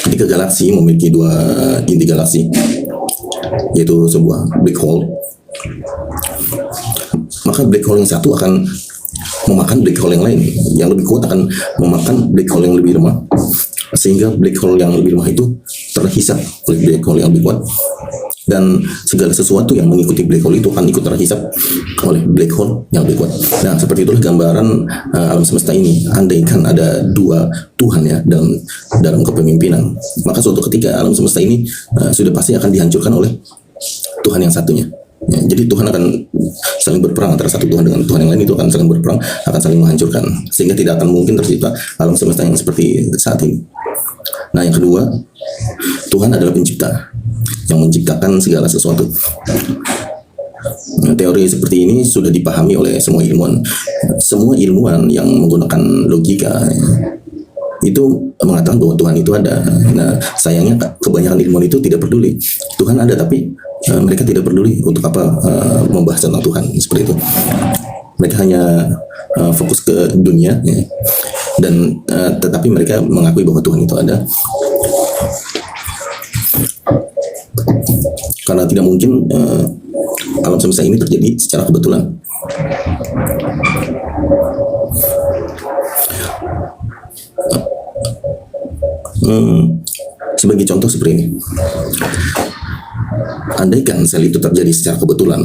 ketika galaksi memiliki dua inti galaksi, yaitu sebuah black hole, maka black hole yang satu akan memakan black hole yang lain, yang lebih kuat akan memakan black hole yang lebih lemah, sehingga black hole yang lebih lemah itu terhisap oleh black hole yang lebih kuat, dan segala sesuatu yang mengikuti black hole itu akan ikut terhisap oleh black hole yang lebih kuat. Nah, seperti itulah gambaran alam semesta ini. Andaikan ada dua Tuhan ya dalam kepemimpinan, maka suatu ketika alam semesta ini sudah pasti akan dihancurkan oleh Tuhan yang satunya. Ya, jadi Tuhan akan saling berperang antara satu Tuhan dengan Tuhan yang lain, itu akan saling berperang, akan saling menghancurkan, sehingga tidak akan mungkin tercipta alam semesta yang seperti saat ini. Nah, yang kedua, Tuhan adalah pencipta yang menciptakan segala sesuatu. Nah, teori seperti ini sudah dipahami oleh semua ilmuwan. Semua ilmuwan yang menggunakan logika itu mengatakan bahwa Tuhan itu ada. Nah, sayangnya kebanyakan ilmuwan itu tidak peduli. Tuhan ada, tapi mereka tidak peduli untuk apa membahas tentang Tuhan seperti itu. Mereka hanya fokus ke dunia ya. Dan tetapi mereka mengakui bahwa Tuhan itu ada, karena tidak mungkin alam semesta ini terjadi secara kebetulan. Sebagai contoh seperti ini, andaikan sel itu terjadi secara kebetulan,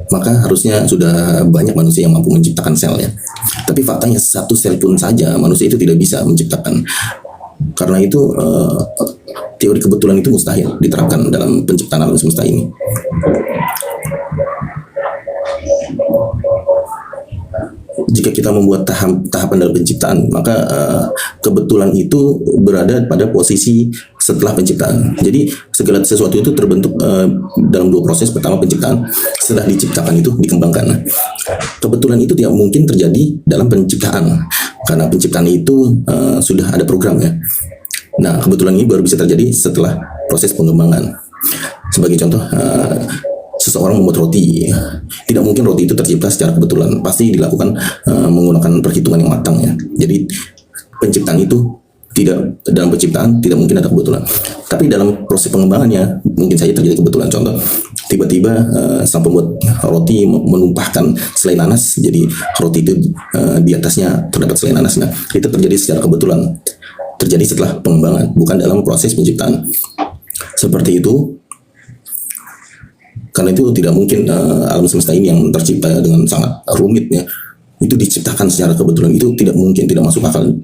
maka harusnya sudah banyak manusia yang mampu menciptakan selnya. Tapi faktanya satu sel pun saja manusia itu tidak bisa menciptakan. Karena itu teori kebetulan itu mustahil diterapkan dalam penciptaan alam semesta ini. Jika kita membuat tahapan dalam penciptaan, maka kebetulan itu berada pada posisi setelah penciptaan. Jadi segala sesuatu itu terbentuk dalam dua proses. Pertama penciptaan, setelah diciptakan itu dikembangkan. Nah, kebetulan itu tidak mungkin terjadi dalam penciptaan, karena penciptaan itu sudah ada program ya. Nah, kebetulan ini baru bisa terjadi setelah proses pengembangan. Sebagai contoh, seseorang membuat roti, tidak mungkin roti itu tercipta secara kebetulan, pasti dilakukan menggunakan perhitungan yang matang ya. Jadi penciptaan itu dalam penciptaan tidak mungkin ada kebetulan, tapi dalam proses pengembangannya mungkin saja terjadi kebetulan. Contoh, tiba-tiba sang pembuat roti menumpahkan selai nanas, jadi roti itu di atasnya terdapat selai nanas. Nah, itu terjadi secara kebetulan, terjadi setelah pengembangan, bukan dalam proses penciptaan. Seperti itu. Karena itu tidak mungkin alam semesta ini yang tercipta dengan sangat rumit ya, itu diciptakan secara kebetulan, itu tidak mungkin, tidak masuk akal.